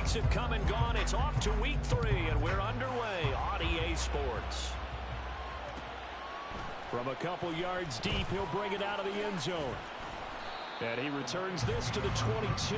weeks have come and gone. It's off to week 3, and we're underway on EA Sports. From a couple yards deep, he'll bring it out of the end zone. And he returns this to the 22.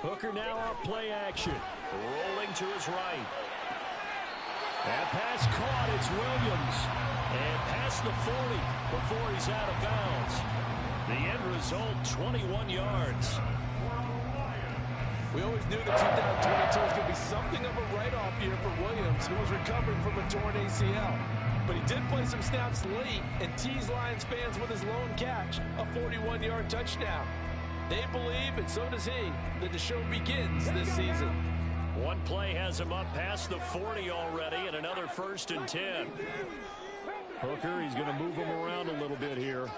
Hooker now off play action. Rolling to his right. That pass caught. It's Williams. And past the 40 before he's out of bounds. The end result, 21 yards. We always knew that 2022 was going to be something of a write-off year for Williams, who was recovering from a torn ACL. But he did play some snaps late and teased Lions fans with his lone catch, a 41-yard touchdown. They believe, and so does he, that the show begins this season. One play has him up past the 40 already, and another 1st and 10. Hooker, he's going to move him around a little bit here.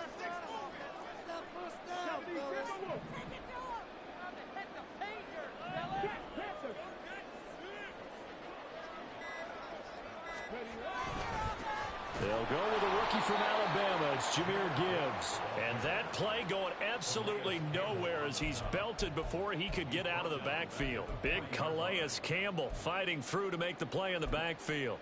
They'll go with a rookie from Alabama. It's Jahmyr Gibbs. And that play going absolutely nowhere as he's belted before he could get out of the backfield. Big Calais Campbell fighting through to make the play in the backfield.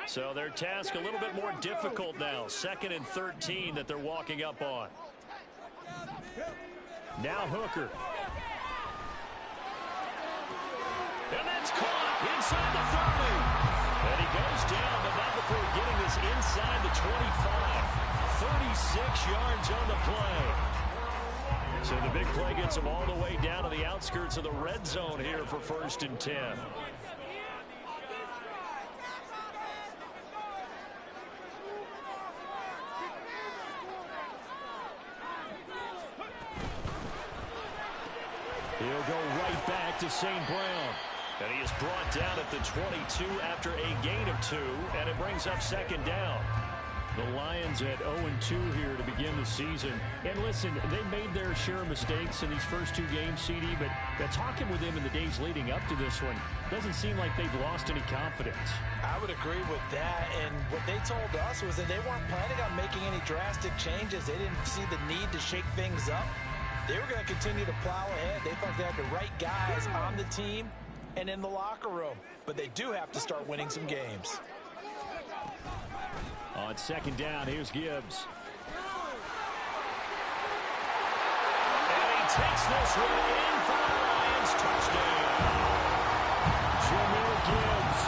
So their task a little bit more difficult now. 2nd and 13 that they're walking up on. Now Hooker. And that's caught inside the 30. And he goes down, but not before getting this inside the 25. 36 yards on the play. So the big play gets him all the way down to the outskirts of the red zone here for 1st and 10. He'll go right back to St. Brown. And he is brought down at the 22 after a gain of 2, and it brings up 2nd down. The Lions at 0-2 here to begin the season. And listen, they made their share of mistakes in these first 2 games, CD, but talking with them in the days leading up to this one, doesn't seem like they've lost any confidence. I would agree with that, and what they told us was that they weren't planning on making any drastic changes. They didn't see the need to shake things up. They were going to continue to plow ahead. They thought they had the right guys on the team and in the locker room. But they do have to start winning some games. On 2nd down, here's Gibbs. And he takes this one in for the Lions touchdown. Jahmyr Gibbs,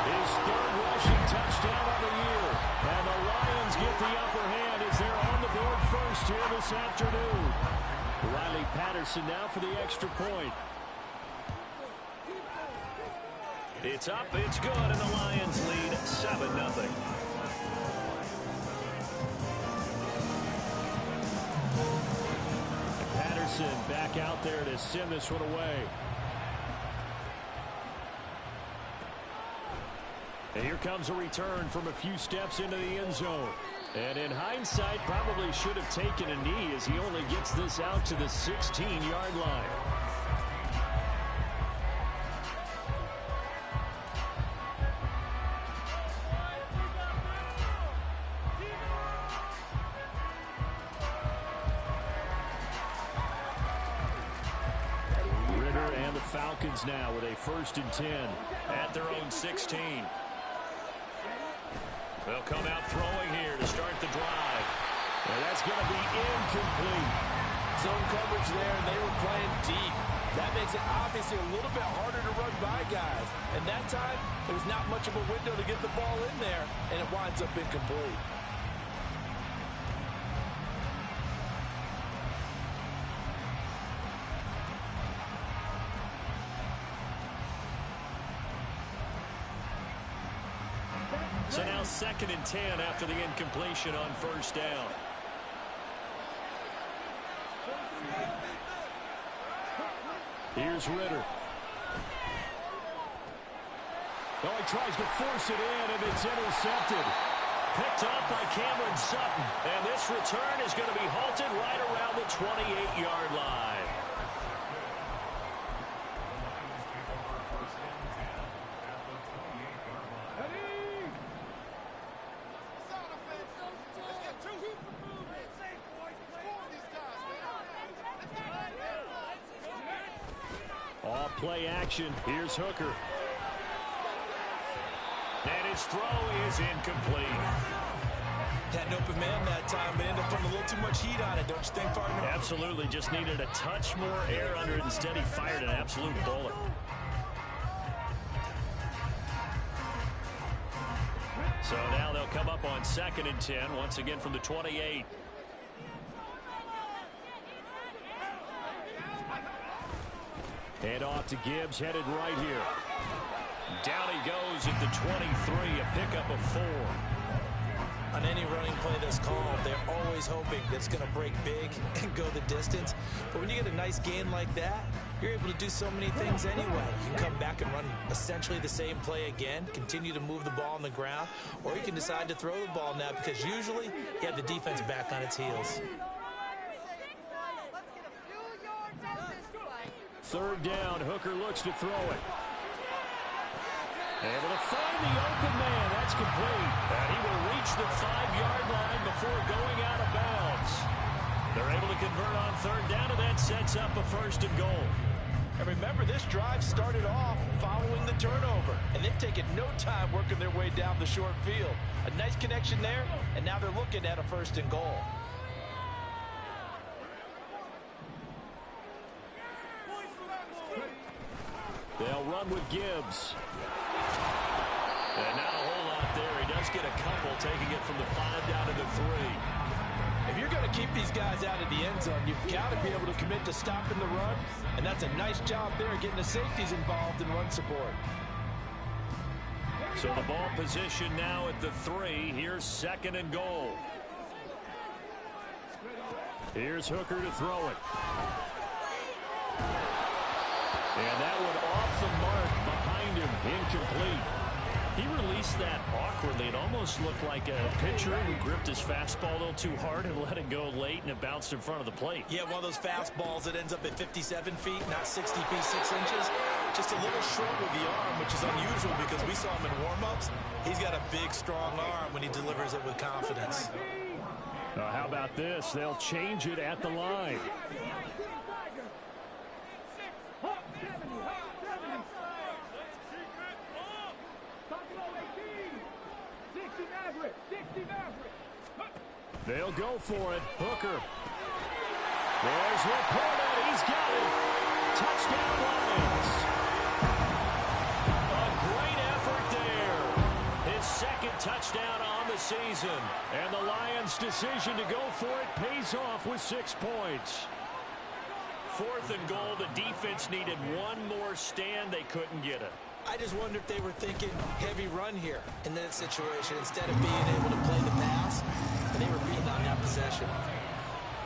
his 3rd rushing touchdown of the year. And the Lions get the upper hand as they're on the board first here this afternoon. Riley Patterson now for the extra point. It's up, it's good, and the Lions lead 7-0. Patterson back out there to send this one away. And here comes a return from a few steps into the end zone. And in hindsight, probably should have taken a knee as he only gets this out to the 16-yard line. Ritter and the Falcons now with a 1st and 10 at their own 16. They'll come out throwing here to start the drive. And that's going to be incomplete. Zone coverage there, and they were playing deep. That makes it obviously a little bit harder to run by guys. And that time, there was not much of a window to get the ball in there, and it winds up incomplete. So now 2nd and 10 after the incompletion on first down. Here's Ritter. Oh, he tries to force it in, and it's intercepted. Picked up by Cameron Sutton. And this return is going to be halted right around the 28-yard line. Off play action. Here's Hooker. And his throw is incomplete. Had an open man that time, but ended up putting a little too much heat on it, don't you think, partner? Absolutely. Just needed a touch more air under it. Instead, he fired an absolute bullet. So now they'll come up on 2nd and 10, once again from the 28. Head off to Gibbs, headed right here. Down he goes at the 23, a pickup of 4. On any running play that's called, they're always hoping that it's going to break big and go the distance. But when you get a nice gain like that, you're able to do so many things anyway. You can come back and run essentially the same play again, continue to move the ball on the ground, or you can decide to throw the ball now because usually you have the defense back on its heels. 3rd down, Hooker looks to throw it. Able to find the open man. That's complete. And he will reach the 5-yard line before going out of bounds. They're able to convert on 3rd down, and that sets up a 1st and goal. And remember, this drive started off following the turnover, and they've taken no time working their way down the short field. A nice connection there, and now they're looking at a 1st and goal. They'll run with Gibbs. And not a whole lot there. He does get a couple, taking it from the 5 down to the 3. If you're going to keep these guys out of the end zone, you've got to be able to commit to stopping the run, and that's a nice job there getting the safeties involved in run support. So the ball position now at the 3. Here's 2nd and goal. Here's Hooker to throw it. And that one off the mark behind him, incomplete. He released that awkwardly. It almost looked like a pitcher who gripped his fastball a little too hard and let it go late, and it bounced in front of the plate. Yeah, one of those fastballs that ends up at 57 feet, not 60 feet, 6 inches. Just a little short with the arm, which is unusual because we saw him in warm-ups. He's got a big, strong arm when he delivers it with confidence. How about this? They'll change it at the line. They'll go for it. Hooker. There's Laporta. He's got it. Touchdown Lions. A great effort there. His 2nd touchdown on the season. And the Lions' decision to go for it pays off with 6 points. 4th and goal. The defense needed one more stand. They couldn't get it. I just wonder if they were thinking heavy run here in that situation instead of being able to play the pass. And they were beaten on that possession.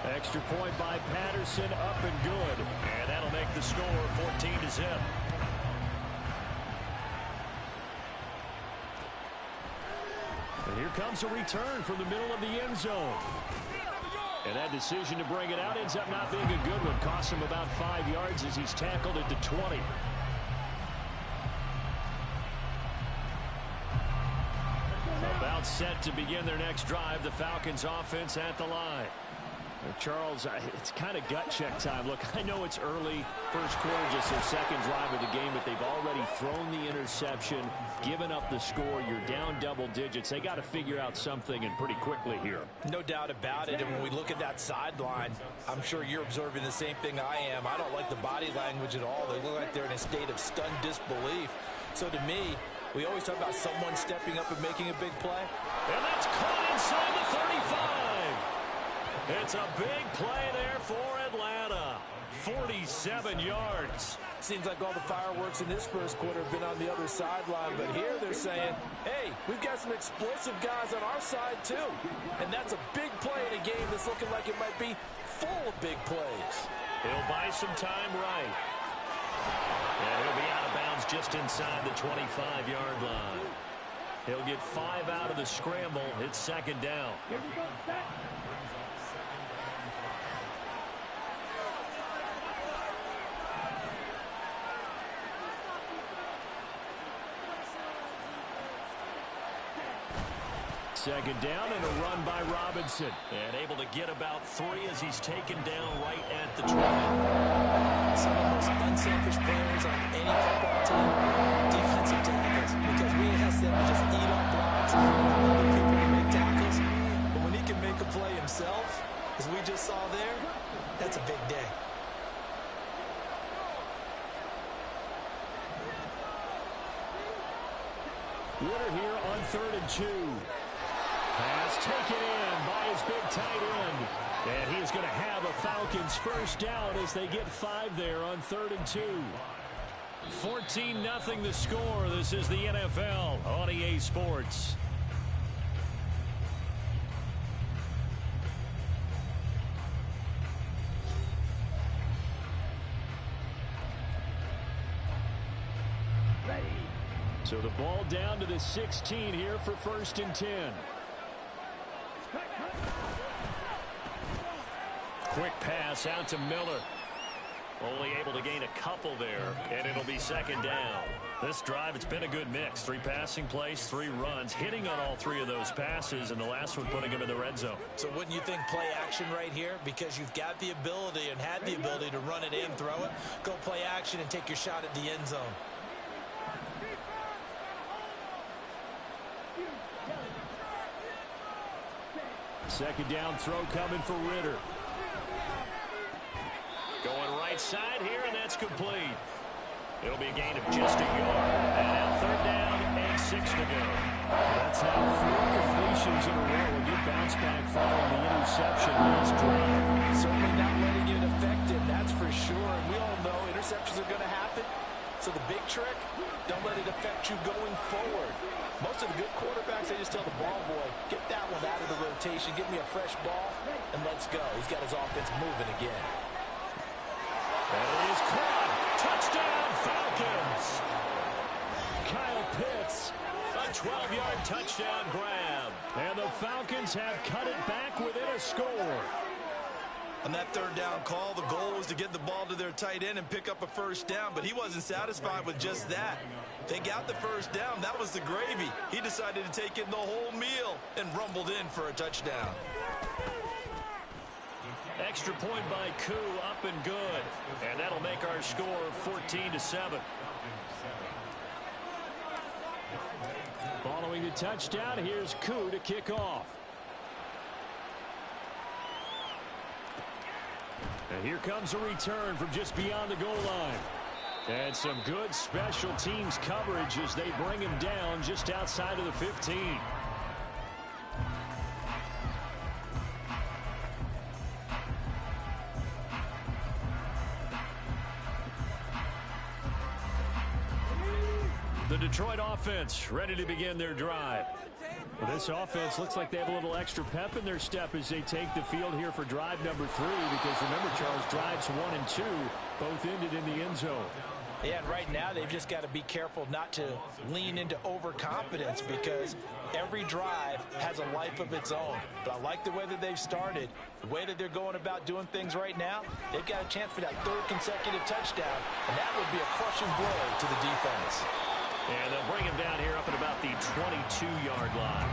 Extra point by Patterson, up and good. And that'll make the score 14-0. And here comes a return from the middle of the end zone. And that decision to bring it out ends up not being a good one. Costs him about 5 yards as he's tackled at the 20. About set to begin their next drive. The Falcons offense at the line. Charles, it's kind of gut check time. Look, I know it's early, first quarter, just their 2nd drive of the game, but they've already thrown the interception, given up the score. You're down double digits. They got to figure out something, and pretty quickly here. No doubt about it. And when we look at that sideline, I'm sure you're observing the same thing I am. I don't like the body language at all. They look like they're in a state of stunned disbelief. So to me, we always talk about someone stepping up and making a big play. And that's caught inside the 35. It's a big play there for Atlanta. 47 yards. Seems like all the fireworks in this first quarter have been on the other sideline, but here they're saying, hey, we've got some explosive guys on our side too. And that's a big play in a game that's looking like it might be full of big plays. He'll buy some time right. And he'll be out of bounds just inside the 25-yard line. He'll get 5 out of the scramble. It's second down. Second down and a run by Robinson. And able to get about 3 as he's taken down right at the 20. Some of the most unselfish players on any football team, defensive tackles, because we ask them to just eat up blocks and allow other people to make tackles. But when he can make a play himself, as we just saw there, that's a big day. Woodard here on 3rd and 2. Pass taken in by his big tight end. And he is going to have a Falcons first down as they get 5 there on 3rd and 2. 14-0 the score. This is the NFL on EA Sports. So the ball down to the 16 here for 1st and 10. Quick pass out to Miller. Only able to gain a couple there, and it'll be second down. This drive, it's been a good mix. 3 passing plays, 3 runs, hitting on all 3 of those passes, and the last one putting him in the red zone. So wouldn't you think play action right here? Because you've got the ability and had the ability to run it in, throw it, go play action, and take your shot at the end zone. Second down throw coming for Ritter. Going right side here, and that's complete. It'll be a gain of just a yard. And now 3rd down and 6 to go. That's now 4 completions in a row. A good bounce back following the interception last drive. Certainly not letting it affect him, that's for sure. And we all know interceptions are going to happen. So the big trick, don't let it affect you going forward. Most of the good quarterbacks, they just tell the ball boy, get that one out of the rotation, give me a fresh ball, and let's go. He's got his offense moving again. And it is caught. Touchdown, Falcons. Kyle Pitts. A 12-yard touchdown grab. And the Falcons have cut it back within a score. On that 3rd down call, the goal was to get the ball to their tight end and pick up a first down, but he wasn't satisfied with just that. They got the first down. That was the gravy. He decided to take in the whole meal and rumbled in for a touchdown. Extra point by Koo, up and good. And that'll make our score 14-7. Following the touchdown, here's Koo to kick off. And here comes a return from just beyond the goal line. And some good special teams coverage as they bring him down just outside of the 15. The Detroit offense ready to begin their drive. Well, this offense looks like they have a little extra pep in their step as they take the field here for drive number 3, because remember, Charles, drives 1 and 2 both ended in the end zone. Yeah, and right now they've just got to be careful not to lean into overconfidence, because every drive has a life of its own. But I like the way that they've started, the way that they're going about doing things right now. They've got a chance for that 3rd consecutive touchdown, and that would be a crushing blow to the defense. And they'll bring him down here up at about the 22-yard line.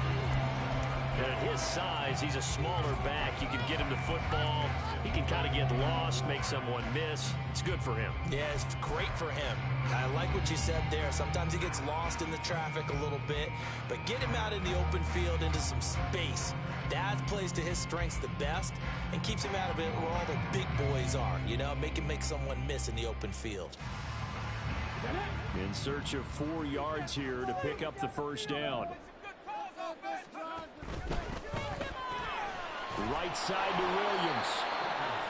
And at his size, he's a smaller back. You can get him to football. He can kind of get lost, make someone miss. It's good for him. Yeah, it's great for him. I like what you said there. Sometimes he gets lost in the traffic a little bit, but get him out in the open field into some space. That plays to his strengths the best and keeps him out of it where all the big boys are. You know, make him make someone miss in the open field. In search of 4 yards here to pick up the first down. Right side to Williams.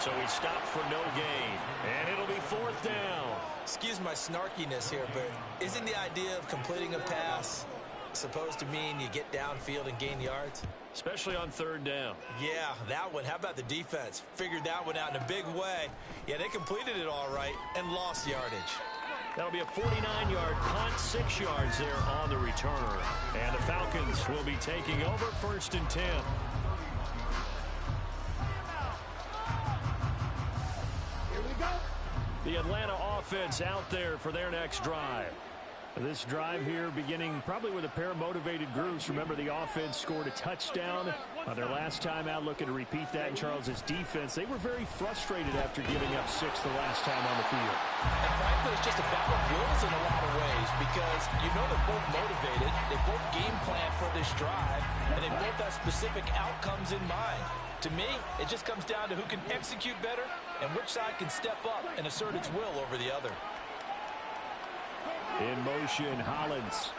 So he stopped for no gain. And it'll be 4th down. Excuse my snarkiness here, but isn't the idea of completing a pass supposed to mean you get downfield and gain yards? Especially on 3rd down. Yeah, that one. How about the defense? Figured that one out in a big way. Yeah, they completed it all right and lost yardage. That'll be a 49-yard punt, 6 yards there on the return. And the Falcons will be taking over 1st and 10. The Atlanta offense out there for their next drive. This drive here beginning probably with a pair of motivated groups. Remember, the offense scored a touchdown on their last time out. Looking to repeat that in Charles's defense. They were very frustrated after giving up 6 the last time on the field. And frankly, it's just a battle of wills in a lot of ways because you know they're both motivated. They both game plan for this drive, and they both have specific outcomes in mind. To me, it just comes down to who can execute better and which side can step up and assert its will over the other. In motion, Hollins.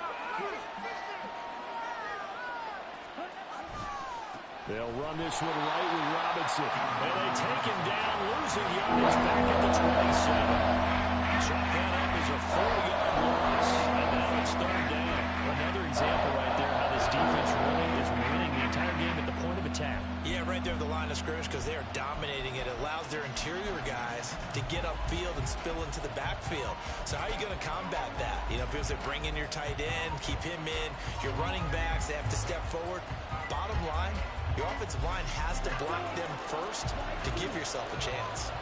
They'll run this one right with Robinson. And they take him down, losing yardage back at the 27. Check that up as a 4-yard loss. And now it's 3rd down. Another example right there how this defense really is winning the entire game at the point of attack. Yeah, right there at the line of scrimmage because they are dominating it. It allows their interior guys to get upfield and spill into the backfield. So how are you going to combat that? You know, because they bring in your tight end, keep him in. Your running backs, they have to step forward. Bottom line, your offensive line has to block them first to give yourself a chance.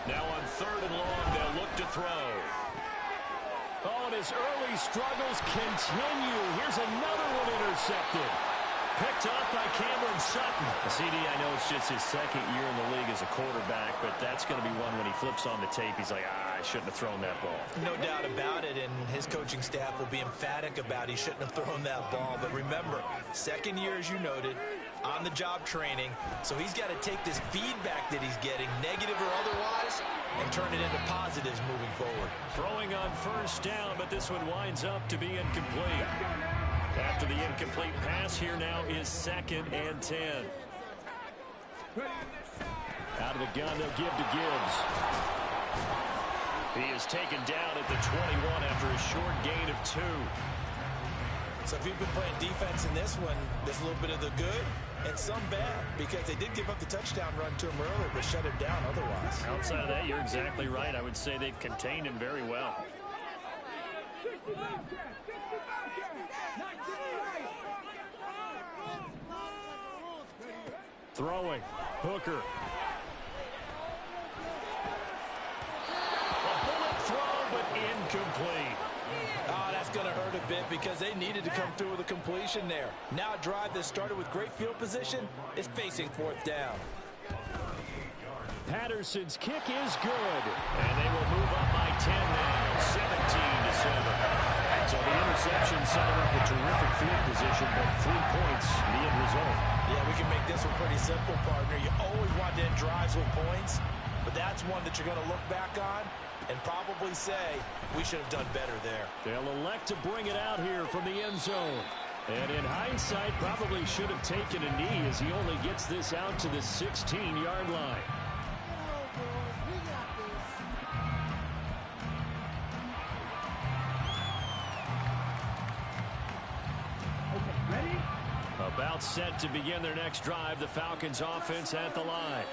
Now on 3rd and long, they'll look to throw. Oh, and his early struggles continue. Here's another one intercepted. Picked up by Cameron Sutton. CD, I know it's just his 2nd year in the league as a quarterback, but that's going to be one when he flips on the tape. He's like, I shouldn't have thrown that ball. No doubt about it, and his coaching staff will be emphatic about he shouldn't have thrown that ball. But remember, 2nd year, as you noted, on-the-job training. So he's got to take this feedback that he's getting, negative or otherwise, and turn it into positives moving forward. Throwing on 1st down, but this one winds up to be incomplete. After the incomplete pass, here now is 2nd and 10. Out of the gun, they'll give to Gibbs. He is taken down at the 21 after a short gain of 2. So if you've been playing defense in this one, there's a little bit of the good and some bad because they did give up the touchdown run to him earlier but shut him down otherwise. Outside of that, you're exactly right. I would say they've contained him very well. Throwing. Hooker. A bullet throw, but incomplete. Oh, that's going to hurt a bit because they needed to come through with a completion there. Now a drive that started with great field position is facing 4th down. Patterson's kick is good. And they will move up by 10 now, 17-7. So the interception set up a terrific field position, but 3 points, the end result. Yeah, we can make this one pretty simple, partner. You always want to end drives with points, but that's one that you're going to look back on and probably say, we should have done better there. They'll elect to bring it out here from the end zone. And in hindsight, probably should have taken a knee as he only gets this out to the 16-yard line. About set to begin their next drive, the Falcons offense at the line.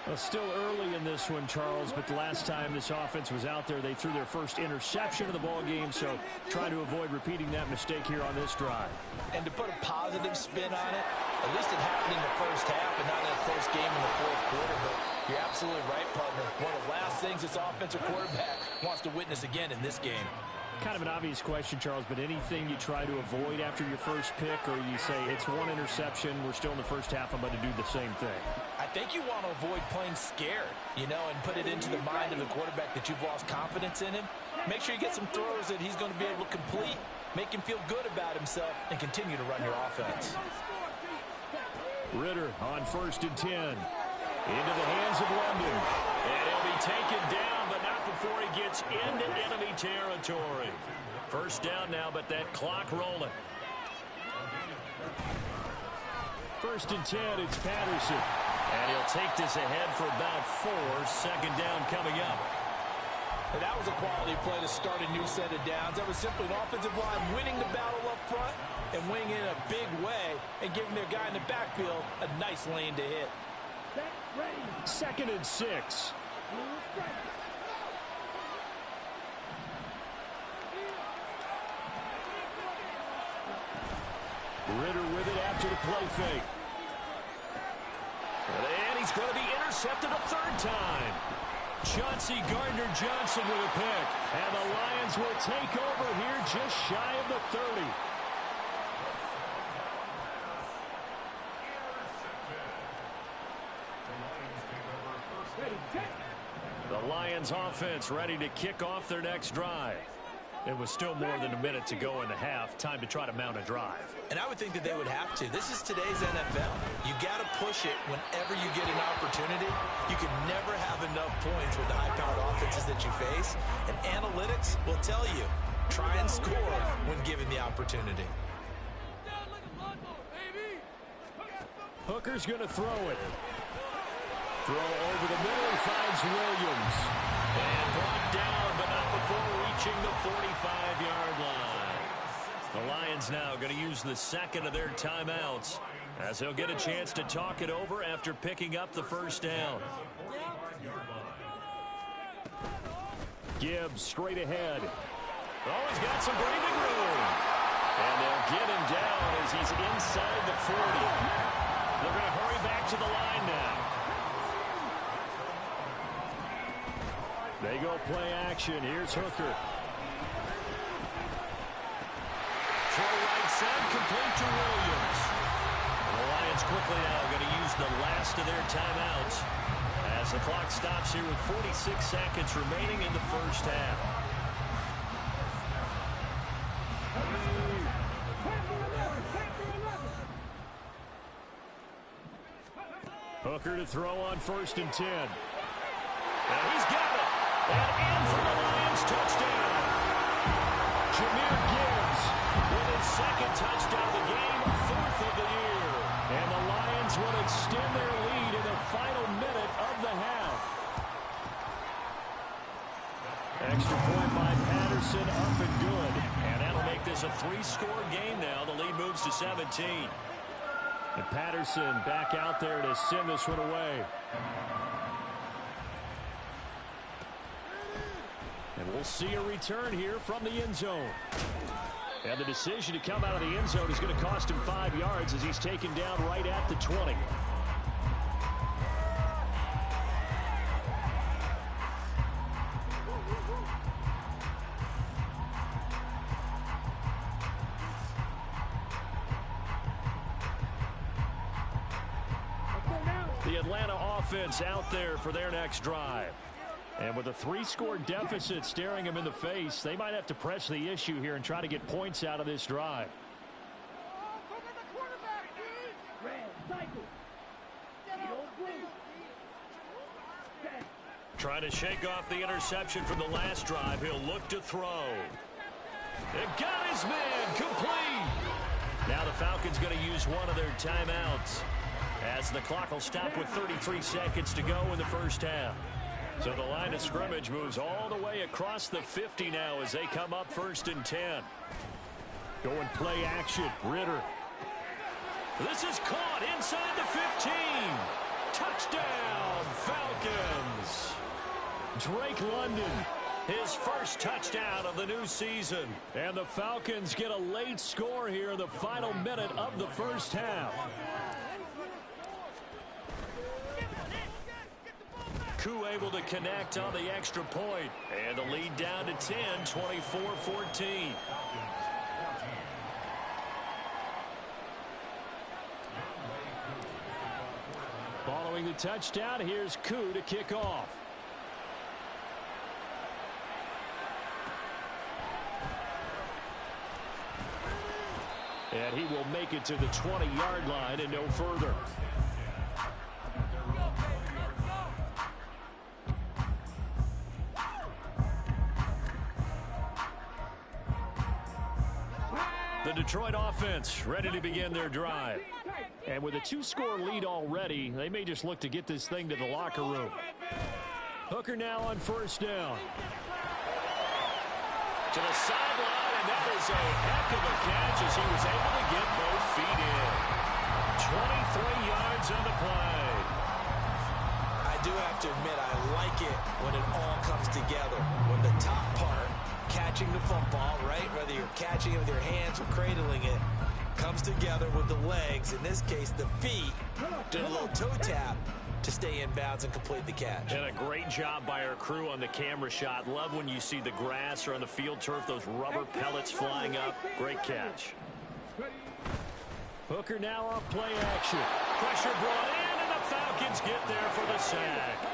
Well, still early in this one, Charles, but the last time this offense was out there, they threw their first interception of the ball game, so trying to avoid repeating that mistake here on this drive. And to put a positive spin on it, at least it happened in the first half and not in a close game in the 4th quarter, but you're absolutely right, partner. One of the last things this offensive quarterback wants to witness again in this game. Kind of an obvious question, Charles, but anything you try to avoid after your first pick, or you say it's one interception, we're still in the first half, I'm going to do the same thing? I think you want to avoid playing scared, you know, and put it into the mind of the quarterback that you've lost confidence in him. Make sure you get some throws that he's going to be able to complete, make him feel good about himself, and continue to run your offense. Ritter on 1st and 10. Into the hands of London. And he'll be taken down, but not before he gets into enemy territory. First down now, but that clock rolling. 1st and 10, it's Patterson. And he'll take this ahead for about 4. 2nd down coming up. And that was a quality play to start a new set of downs. That was simply an offensive line winning the battle up front and winning in a big way and giving their guy in the backfield a nice lane to hit. 2nd and 6. Ritter with it after the play fake. And he's going to be intercepted a 3rd time. Chauncey Gardner-Johnson with a pick. And the Lions will take over here just shy of the 30. The Lions offense ready to kick off their next drive. It was still more than a minute to go in the half. Time to try to mount a drive. And I would think that they would have to. This is today's NFL. You got to push it whenever you get an opportunity. You can never have enough points with the high-powered offenses that you face. And analytics will tell you, try and score when given the opportunity. Hooker's going to throw it. Throw over the middle. He finds Williams. And brought down, but not before reaching the 45-yard line. The Lions now going to use the 2nd of their timeouts as they'll get a chance to talk it over after picking up the 1st down. Gibbs straight ahead. Oh, he's got some breathing room. And they'll get him down as he's inside the 40. They're going to hurry back to the line now. They go play action. Here's Hooker. Throw right side, complete to Williams. The Lions quickly now going to use the last of their timeouts as the clock stops here with 46 seconds remaining in the 1st half. Hooker to throw on 1st and 10. And he's got it. And in for the Lions touchdown. Jahmyr Gibbs with his 2nd touchdown of the game, 4th of the year. And the Lions will extend their lead in the final minute of the half. Extra point by Patterson, up and good. And that'll make this a 3-score game now. The lead moves to 17. And Patterson back out there to send this one away. And we'll see a return here from the end zone. And the decision to come out of the end zone is going to cost him 5 yards as he's taken down right at the 20. The Atlanta offense out there for their next drive. And with a 3-score deficit staring them in the face, they might have to press the issue here and try to get points out of this drive. Trying to shake off the interception from the last drive. He'll look to throw. It got his man complete. Now the Falcons going to use one of their timeouts as the clock will stop with 33 seconds to go in the 1st half. So the line of scrimmage moves all the way across the 50 now as they come up 1st and 10. Going play action. Ritter. This is caught inside the 15. Touchdown, Falcons. Drake London. His 1st touchdown of the new season. And the Falcons get a late score here in the final minute of the 1st half. Koo able to connect on the extra point. And the lead down to 10, 24-14. Following the touchdown, here's Koo to kick off. And he will make it to the 20-yard line and no further. The Detroit offense ready to begin their drive. And with a 2-score lead already, they may just look to get this thing to the locker room. Hooker now on first down. To the sideline, and that is a heck of a catch as he was able to get both feet in. 23 yards on the play. I do have to admit, I like it when it all comes together. When the top part, catching the football, right, whether you're catching it with your hands or cradling it, comes together with the legs, in this case the feet, doing a little toe tap to stay in bounds and complete the catch. And a great job by our crew on the camera shot. Love when you see the grass or on the field turf, those rubber pellets flying up. Great catch. Hooker now on play action. Pressure brought in, and the Falcons get there for the sack.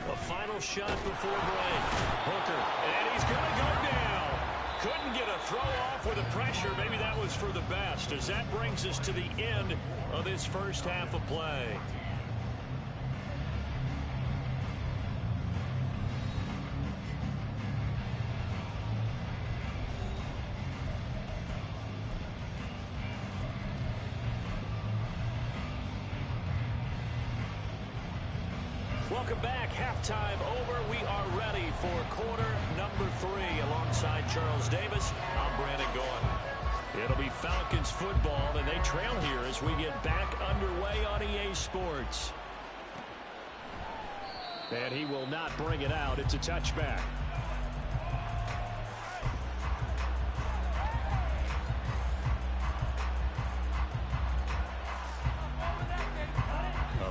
A final shot before break. Hooker, and he's going to go down. Couldn't get a throw off with the pressure. Maybe that was for the best, as that brings us to the end of this first half of play. Welcome back. Halftime over. We are ready for quarter number 3. Alongside Charles Davis, I'm Brandon Gaudin. It'll be Falcons football, and they trail here as we get back underway on EA Sports. And he will not bring it out. It's a touchback.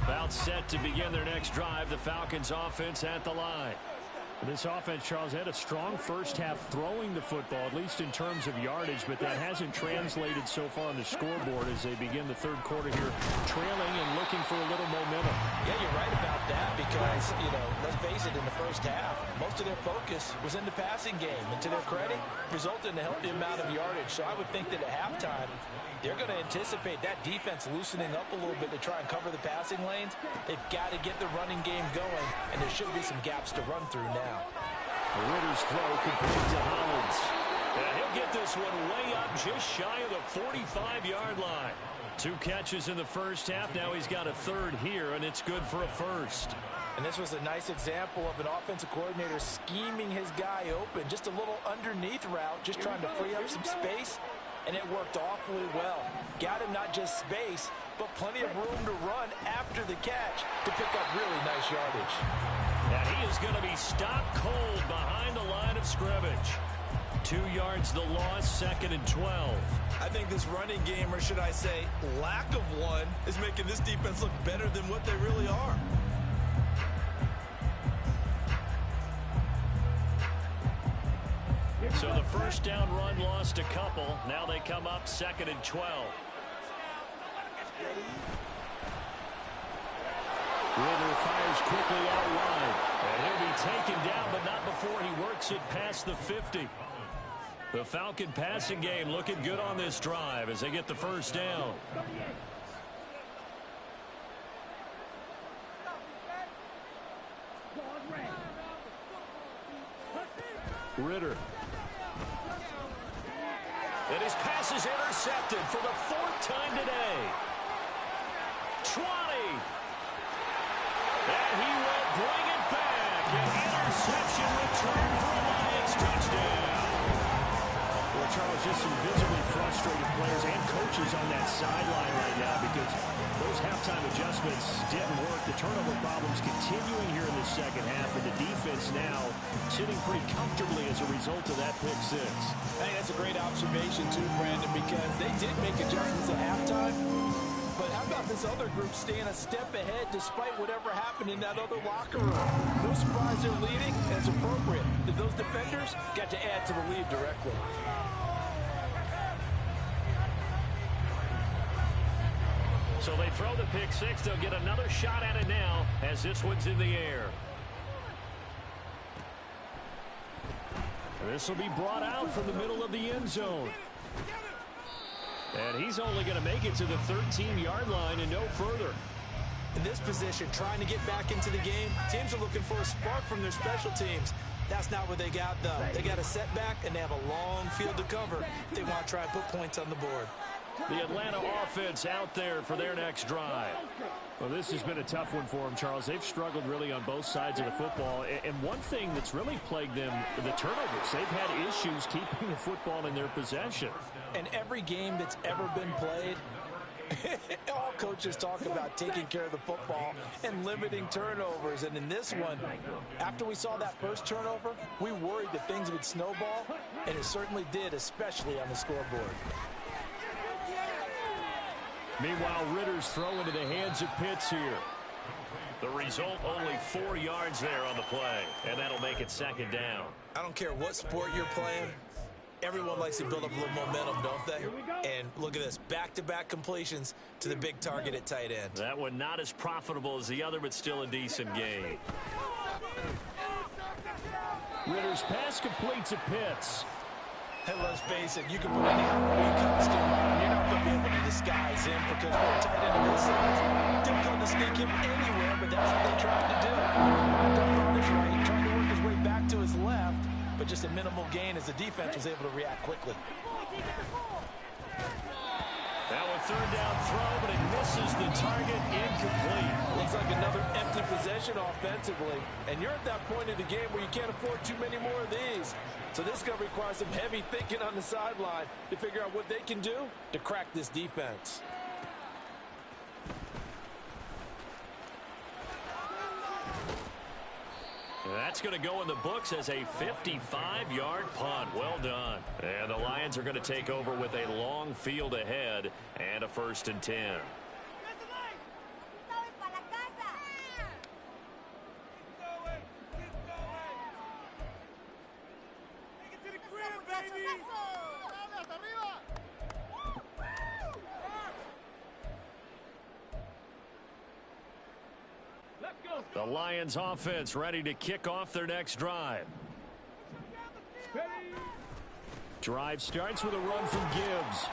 About set to begin their next drive. The Falcons offense at the line. This offense, Charles, had a strong first half throwing the football, at least in terms of yardage, but that hasn't translated so far on the scoreboard as they begin the third quarter here, trailing and looking for a little momentum. Yeah, you're right about that because, let's face it, in the first half, most of their focus was in the passing game. And to their credit, resulted in a healthy amount of yardage. So I would think that at halftime, they're going to anticipate that defense loosening up a little bit to try and cover the passing lanes. They've got to get the running game going, and there should be some gaps to run through now. Ritter's throw complete to Hollins. And he'll get this one way up just shy of the 45-yard line. 2 catches in the first half. Now he's got a third here, and it's good for a first. And this was a nice example of an offensive coordinator scheming his guy open. Just a little underneath route, just trying to free up some space. And it worked awfully well. Got him not just space, but plenty of room to run after the catch to pick up really nice yardage. And he is going to be stopped cold behind the line of scrimmage. 2 yards the loss, 2nd and 12. I think this running game, or should I say lack of one, is making this defense look better than what they really are. So the first down run lost a couple. Now they come up 2nd and 12. Ritter fires quickly out wide. And he'll be taken down, but not before he works it past the 50. The Falcon passing game looking good on this drive as they get the first down. Ritter. And his pass is intercepted for the 4th time today. 20. And he will bring it back. An interception return for a Lions touchdown. Well, Charles, just some visibly frustrated players and coaches on that sideline right now because those halftime adjustments didn't work. The turnover problems continuing here in the second half, and the defense now sitting pretty comfortably as a result of that pick 6. I think that's a great observation too, Brandon, because they did make adjustments at halftime. But how about this other group staying a step ahead despite whatever happened in that other locker room? No surprise they're leading, and it's appropriate that those defenders got to add to the lead directly. So they throw the pick 6. They'll get another shot at it now as this one's in the air. This will be brought out from the middle of the end zone. And he's only going to make it to the 13-yard line and no further. In this position, trying to get back into the game, teams are looking for a spark from their special teams. That's not what they got, though. They got a setback, and they have a long field to cover if they want to try and put points on the board. The Atlanta offense out there for their next drive. Well, this has been a tough one for them, Charles. They've struggled really on both sides of the football. And one thing that's really plagued them, the turnovers. They've had issues keeping the football in their possession. And every game that's ever been played, all coaches talk about taking care of the football and limiting turnovers. And in this one, after we saw that first turnover, we worried that things would snowball, and it certainly did, especially on the scoreboard. Meanwhile, Ritter's throw into the hands of Pitts here. The result, only 4 yards there on the play, and that'll make it second down. I don't care what sport you're playing. Everyone likes to build up a little momentum, don't they? And look at this, back-to-back completions to the big target at tight end. That one not as profitable as the other, but still a decent game. Ritter's pass complete to Pitts. Hey, let's face it, you can put any Halloween costume on. You're not going to be able to disguise him because for a tight end of this size, difficult to sneak him anywhere, but that's what they tried to do. Wound up on his right, trying to work his way back to his left, but just a minimal gain as the defense was able to react quickly. Now a third down throw, but it misses the target, incomplete. Looks like another empty possession offensively, and you're at that point in the game where you can't afford too many more of these. So this is going to require some heavy thinking on the sideline to figure out what they can do to crack this defense. That's going to go in the books as a 55-yard punt. Well done. And the Lions are going to take over with a long field ahead and a 1st and 10. The Lions offense ready to kick off their next drive. Drive starts with a run from Gibbs.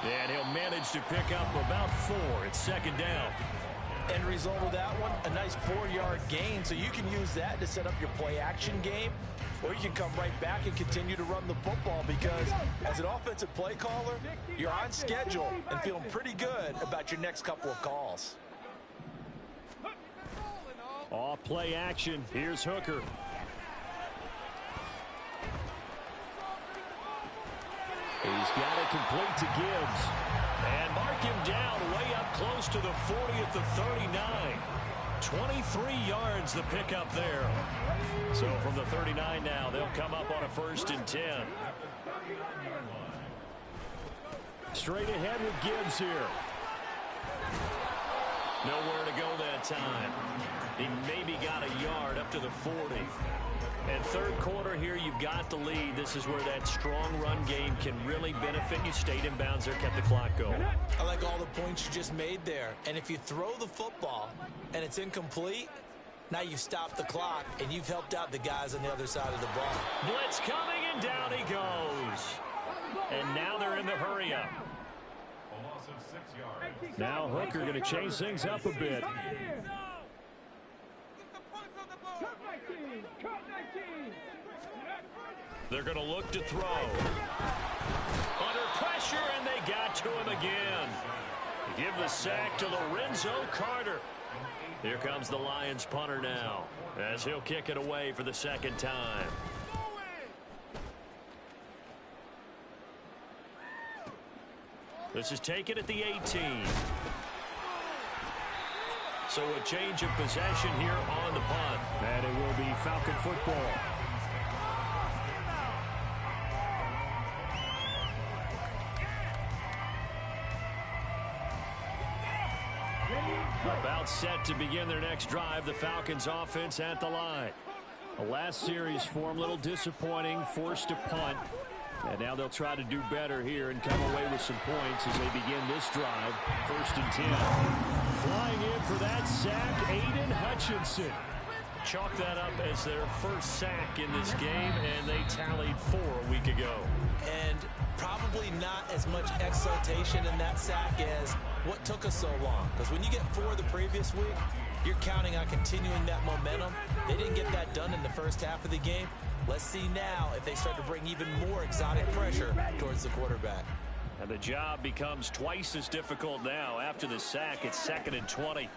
And he'll manage to pick up about 4. It's second down. End result of that one, a nice 4-yard gain. So you can use that to set up your play-action game, or you can come right back and continue to run the football because as an offensive play caller, you're on schedule and feeling pretty good about your next couple of calls. Off play action. Here's Hooker. He's got it complete to Gibbs. And mark him down way up close to the 40 at the 39. 23 yards the pickup there. So from the 39 now, they'll come up on a 1st and 10. Straight ahead with Gibbs here. Nowhere to go that time. He maybe got a yard up to the 40. And third quarter here, you've got the lead. This is where that strong run game can really benefit you. Stayed in bounds there, kept the clock going. I like all the points you just made there. And if you throw the football and it's incomplete, now you've stopped the clock and you've helped out the guys on the other side of the ball. Blitz coming and down he goes. And now they're in the hurry up. Now Hooker going to change things up a bit. They're going to look to throw. Under pressure, and they got to him again. Give the sack to Lorenzo Carter. Here comes the Lions punter now, as he'll kick it away for the second time. This is taken at the 18. So a change of possession here on the punt. And it will be Falcon football. About set to begin their next drive. The Falcons offense at the line. The last series for them, a little disappointing, forced to punt. And now they'll try to do better here and come away with some points as they begin this drive. 1st and 10. Flying in for that sack, Aiden Hutchinson. Chalk that up as their first sack in this game, and they tallied 4 a week ago. And probably not as much exultation in that sack as what took us so long. Because when you get 4 the previous week, You're counting on continuing that momentum. They didn't get that done in the first half of the game. Let's see now if they start to bring even more exotic pressure towards the quarterback. And the job becomes twice as difficult now. After the sack, it's 2nd and 20.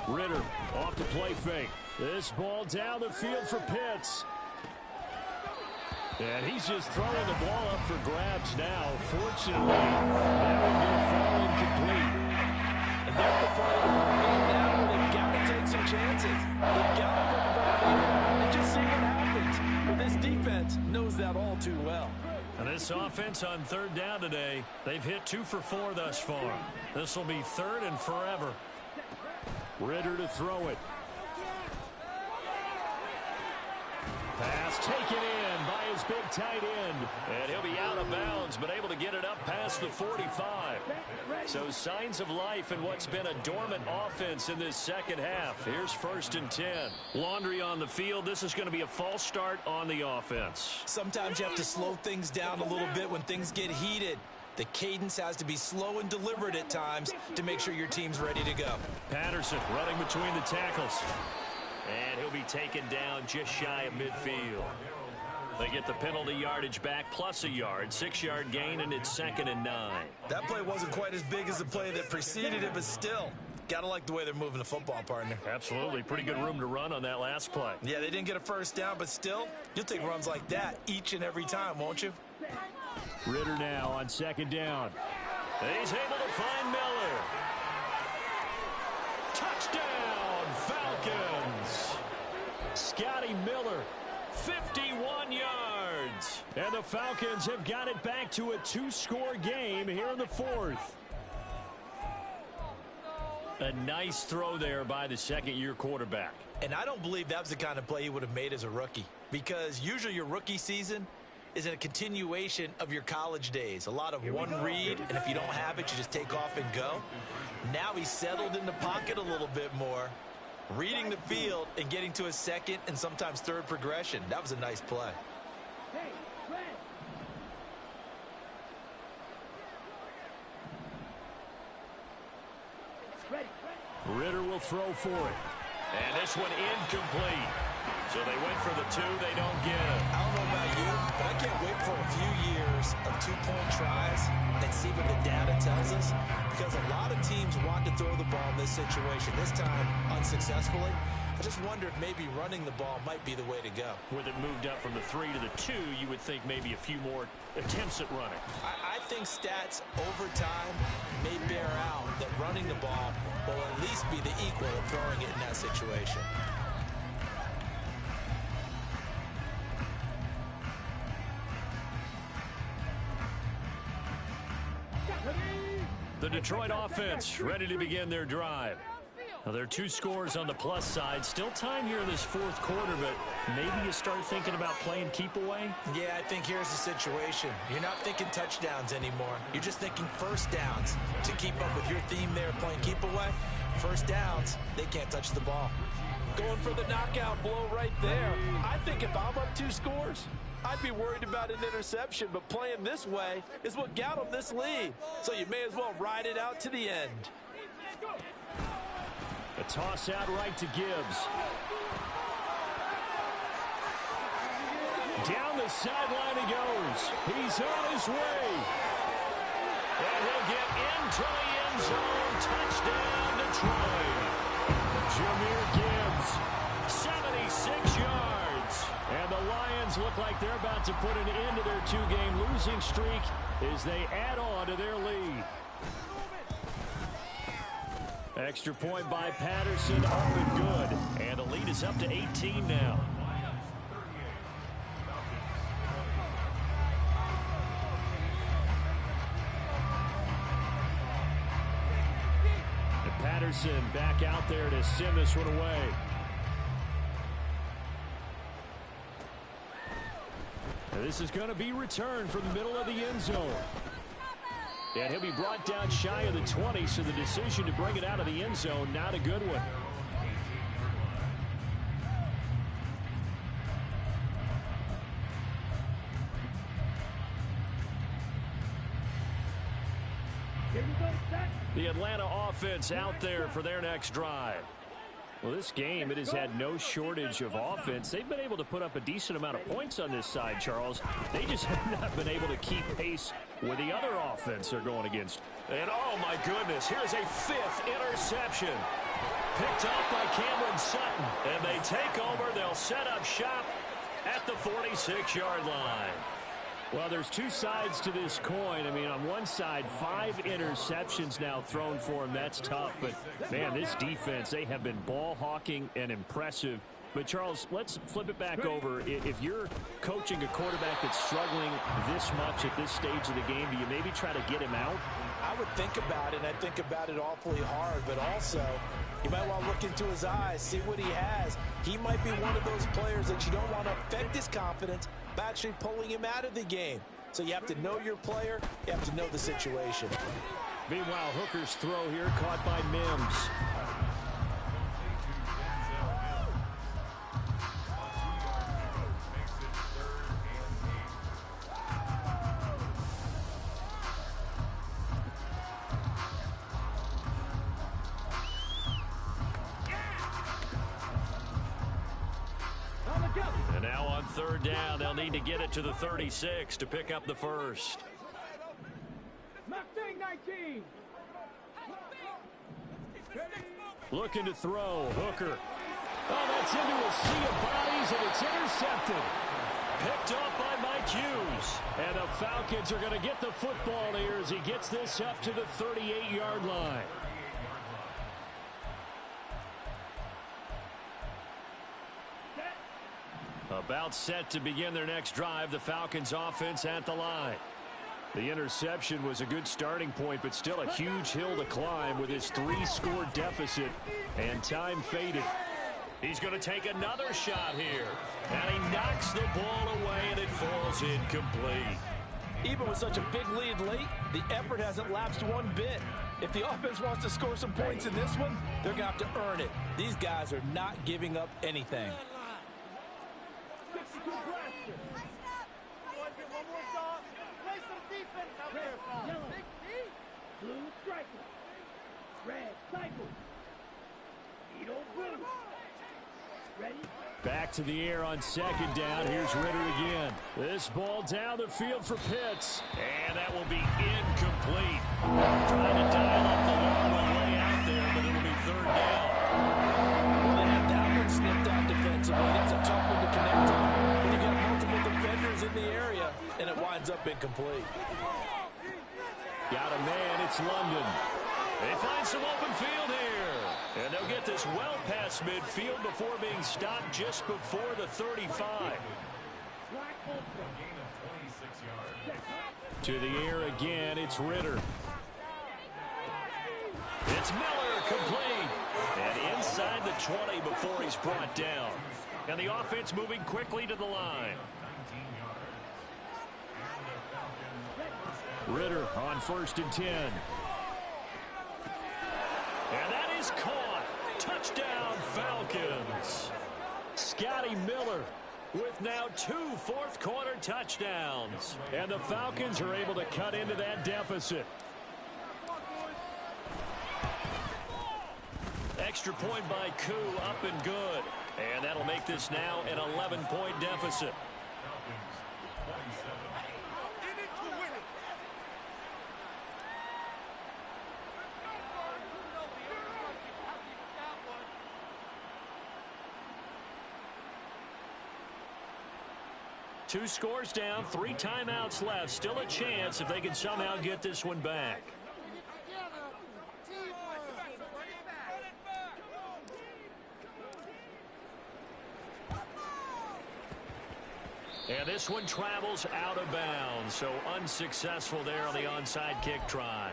Ritter off the play fake. This ball down the field for Pitts. And he's just throwing the ball up for grabs now. Fortunately, that one will fall incomplete. And there's the part of the ball game now where they've got to take some chances. They've got to put the ball in the air and just see what happens. But this defense knows that all too well. And this offense on 3rd down today, they've hit 2 for 4 thus far. This will be 3rd and forever. Ritter to throw it. Pass taken in by his big tight end. And he'll be out of bounds, but able to get it up past the 45. So signs of life in what's been a dormant offense in this second half. Here's 1st and 10. Laundry on the field. This is going to be a false start on the offense. Sometimes you have to slow things down a little bit when things get heated. The cadence has to be slow and deliberate at times to make sure your team's ready to go. Patterson running between the tackles. And he'll be taken down just shy of midfield. They get the penalty yardage back plus a yard. 6-yard gain, and it's 2nd and 9. That play wasn't quite as big as the play that preceded it, but still, gotta like the way they're moving the football, partner. Absolutely. Pretty good room to run on that last play. Yeah, they didn't get a first down, but still, you'll take runs like that each and every time, won't you? Ritter now on 2nd down. He's able to find Miller. Touchdown, Falcons. Scotty Miller, 51 yards. And the Falcons have got it back to a 2-score game here in the 4th. A nice throw there by the 2nd-year quarterback. And I don't believe that was the kind of play he would have made as a rookie, because usually your rookie season is in a continuation of your college days. A lot of one read, and if you don't have it, you just take off and go. Now he's settled in the pocket a little bit more, reading the field and getting to a 2nd and sometimes 3rd progression. That was a nice play. Ritter will throw for it. And this one incomplete. So they went for the 2. They don't get it. I don't know about you, but I can't wait for a few years of 2-point tries and see what the data tells us, because a lot of teams want to throw the ball in this situation. This time, unsuccessfully. I just wonder if maybe running the ball might be the way to go. With it moved up from the 3 to the 2, you would think maybe a few more attempts at running. I think stats over time may bear out that running the ball will at least be the equal of throwing it in that situation. The Detroit offense ready to begin their drive. Now, there are 2 scores on the plus side. Still time here in this 4th quarter, but maybe you start thinking about playing keep away? Yeah, I think here's the situation. You're not thinking touchdowns anymore. You're just thinking first downs. To keep up with your theme there, playing keep away, first downs, they can't touch the ball. Going for the knockout blow right there. I think if I'm up 2 scores, I'd be worried about an interception, but playing this way is what got them this lead. So you may as well ride it out to the end. A toss out right to Gibbs. Down the sideline he goes. He's on his way. And he'll get into the end zone. Touchdown, Detroit. Jahmyr Gibbs, 76 yards. And the Lions look like they're about to put an end to their 2-game losing streak as they add on to their lead. Extra point by Patterson, up and good. And the lead is up to 18 now. And Patterson back out there to send this one away. And this is going to be returned from the middle of the end zone. And he'll be brought down shy of the 20, so the decision to bring it out of the end zone, not a good one. The Atlanta offense out there for their next drive. Well, this game, it has had no shortage of offense. They've been able to put up a decent amount of points on this side, Charles. They just have not been able to keep pace with the other offense they're going against. And oh my goodness, here's a 5th interception. Picked up by Cameron Sutton. And they take over. They'll set up shop at the 46-yard line. Well, there's two sides to this coin. I mean, on one side, 5 interceptions now thrown for him. That's tough. But, man, this defense, they have been ball hawking and impressive. But, Charles, let's flip it back over. If you're coaching a quarterback that's struggling this much at this stage of the game, do you maybe try to get him out? I would think about it, and I think about it awfully hard. But also, you might want to look into his eyes, see what he has. He might be one of those players that you don't want to affect his confidence by actually pulling him out of the game. So you have to know your player. You have to know the situation. Meanwhile, Hooker's throw here caught by Mims. And now on 3rd down, they'll need to get it to the 36 to pick up the first. Looking to throw. Hooker. Oh, that's into a sea of bodies, and it's intercepted. Picked up by Mike Hughes. And the Falcons are going to get the football here as he gets this up to the 38-yard line. About set to begin their next drive, the Falcons offense at the line. The interception was a good starting point, but still a huge hill to climb with his 3-score deficit, and time faded. He's going to take another shot here, and he knocks the ball away, and it falls incomplete. Even with such a big lead late, the effort hasn't lapsed one bit. If the offense wants to score some points in this one, they're going to have to earn it. These guys are not giving up anything. Back to the air on 2nd down. Here's Ritter again. This ball down the field for Pitts. And that will be incomplete. Trying to dial up the long one way out there, but it'll be 3rd down. Well, they have that one snipped out defensively. That's a tough one to connect on. When you got multiple defenders in the area, and it winds up incomplete. Got a man. It's London. They find some open field here. And they'll get this well past midfield before being stopped just before the 35. To the air again, it's Ritter. It's Miller, complete. And inside the 20 before he's brought down. And the offense moving quickly to the line. Ritter on 1st and 10. And that is caught. Touchdown, Falcons. Scotty Miller with now 2 fourth-quarter touchdowns. And the Falcons are able to cut into that deficit. Extra point by Koo, up and good. And that'll make this now an 11-point deficit. Two scores down, 3 timeouts left. Still a chance if they can somehow get this one back. And this one travels out of bounds, so unsuccessful there on the onside kick try.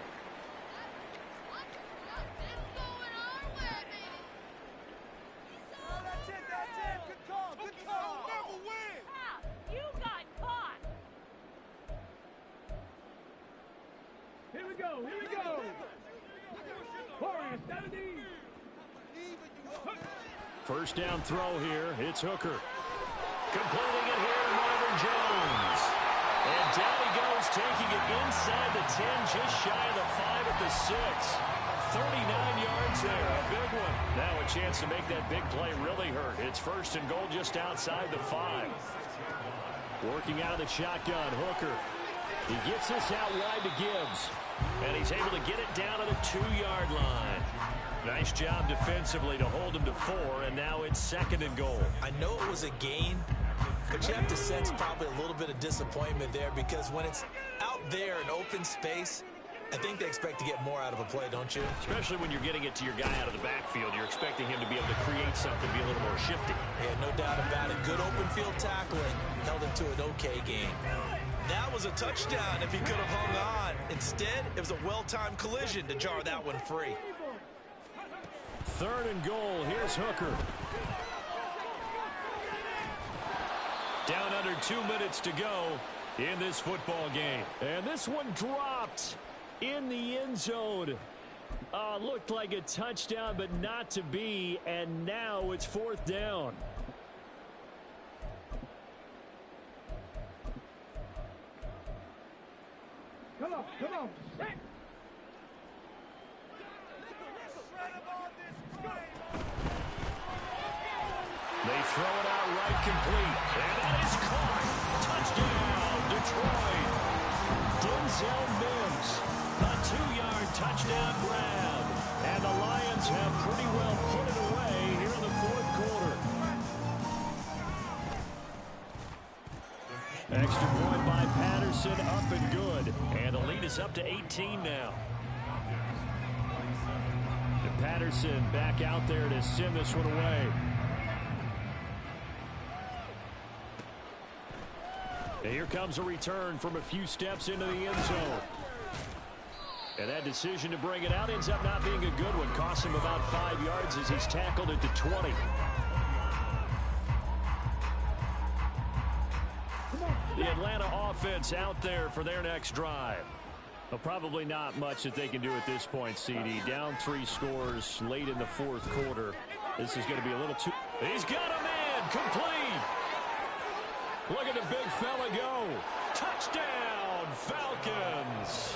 First down throw here. It's Hooker. Completing it here, Marvin Jones. And down he goes, taking it inside the 10, just shy of the 5 at the 6. 39 yards there, a big one. Now a chance to make that big play really hurt. It's first and goal just outside the 5. Working out of the shotgun, Hooker. He gets this out wide to Gibbs. And he's able to get it down to the 2-yard line. Nice job defensively to hold him to 4, and now it's second and goal. I know it was a gain, but you have to sense probably a little bit of disappointment there, because when it's out there in open space, I think they expect to get more out of a play, don't you? Especially when you're getting it to your guy out of the backfield. You're expecting him to be able to create something, be a little more shifty. Yeah, no doubt about it. Good open field tackling held him to an okay game. That was a touchdown if he could have hung on. Instead, it was a well-timed collision to jar that one free. Third and goal. Here's Hooker. Down under 2 minutes to go in this football game. And this one dropped in the end zone. Looked like a touchdown, but not to be. And now it's fourth down. Come on. They throw it out right complete. And that is caught. Touchdown, Detroit. Denzel Mims. A 2-yard touchdown grab. And the Lions have pretty well put it away here in the fourth quarter. Extra point by Patterson, up and good. And the lead is up to 18 now. And Patterson back out there to send this one away. And here comes a return from a few steps into the end zone. And that decision to bring it out ends up not being a good one. Costs him about 5 yards as he's tackled at the 20. The Atlanta offense out there for their next drive. Well, probably not much that they can do at this point, CD. Down 3 scores late in the fourth quarter. This is going to be a little too... He's got a man complete. Look at the big fella go. Touchdown, Falcons.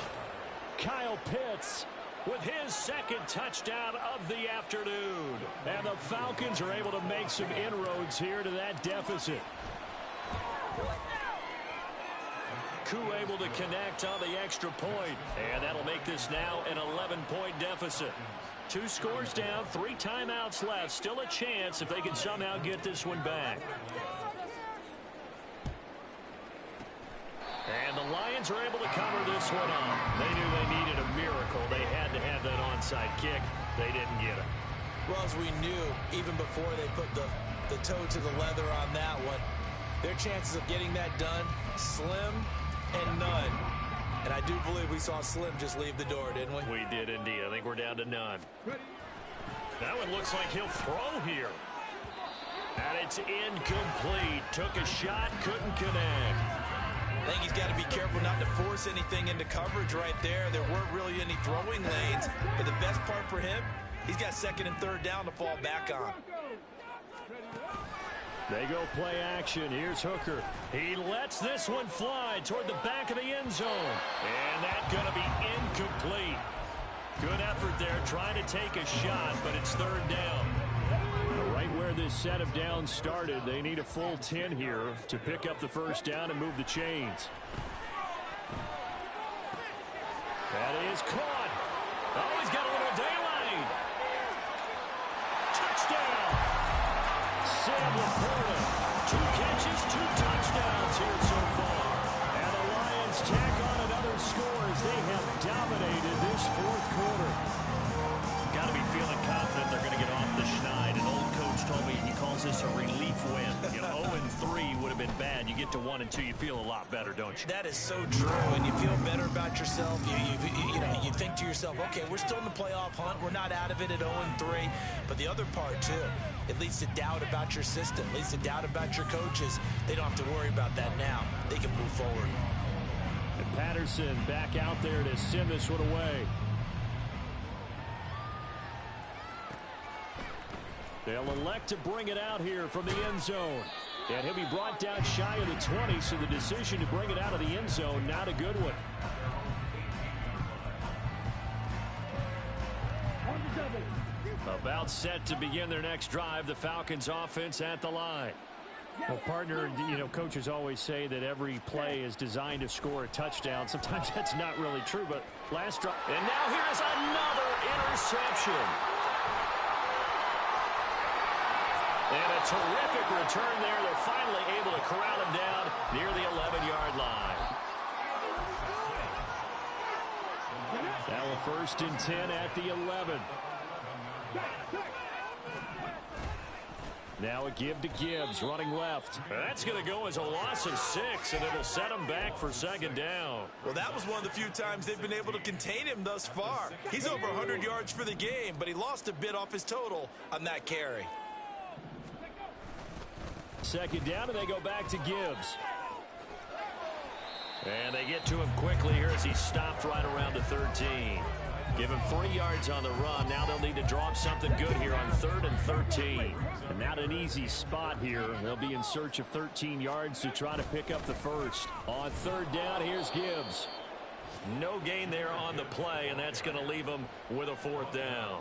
Kyle Pitts with his second touchdown of the afternoon. And the Falcons are able to make some inroads here to that deficit. Koo able to connect on the extra point. And that'll make this now an 11-point deficit. 2 scores down, 3 timeouts left. Still a chance if they can somehow get this one back. And the Lions are able to cover this one up. They knew they needed a miracle. They had to have that onside kick. They didn't get it. Well, as we knew, even before they put the toe to the leather on that one, their chances of getting that done, slim and none. And I do believe we saw Slim just leave the door, didn't we? We did indeed. I think we're down to none. That one looks like he'll throw here. And it's incomplete. Took a shot, couldn't connect. I think he's got to be careful not to force anything into coverage right there. There weren't really any throwing lanes. But the best part for him, he's got second and third down to fall back on. They go play action. Here's Hooker. He lets this one fly toward the back of the end zone. And that's going to be incomplete. Good effort there trying to take a shot, but it's third down. Right where this set of downs started, they need a full 10 here to pick up the first down and move the chains. That is caught. Oh, he's got a little daylight. Touchdown. Sam Laporta. 2 catches, 2 touchdowns here so far. And the Lions tack on another score as they have dominated this fourth quarter. Got to be feeling confident they're going to get off the schneid. An old coach told me he calls this a relief win. 0-3 would have been bad. You get to 1 and 2, you feel a lot better, don't you? That is so true, and you feel better about yourself. You think to yourself, okay, we're still in the playoff hunt. We're not out of it at 0-3. But the other part, too, it leads to doubt about your system, leads to doubt about your coaches. They don't have to worry about that now. They can move forward. And Patterson back out there to send this one away. They'll elect to bring it out here from the end zone. And he'll be brought down shy of the 20, so the decision to bring it out of the end zone, not a good one. About set to begin their next drive. The Falcons offense at the line. Well, partner, coaches always say that every play is designed to score a touchdown. Sometimes that's not really true, but last drive. And now here's another interception. And a terrific return there. They're finally able to corral him down near the 11-yard line. Now a 1st and 10 at the 11. Now a give to Gibbs, running left. That's going to go as a loss of 6, and it'll set him back for 2nd down. Well, that was one of the few times they've been able to contain him thus far. He's over 100 yards for the game, but he lost a bit off his total on that carry. 2nd down, and they go back to Gibbs. And they get to him quickly here as he stopped right around the 13. Give him 3 yards on the run. Now they'll need to draw up something good here on 3rd and 13. And not an easy spot here. They'll be in search of 13 yards to try to pick up the 1st. On 3rd down, here's Gibbs. No gain there on the play, and that's going to leave them with a 4th down.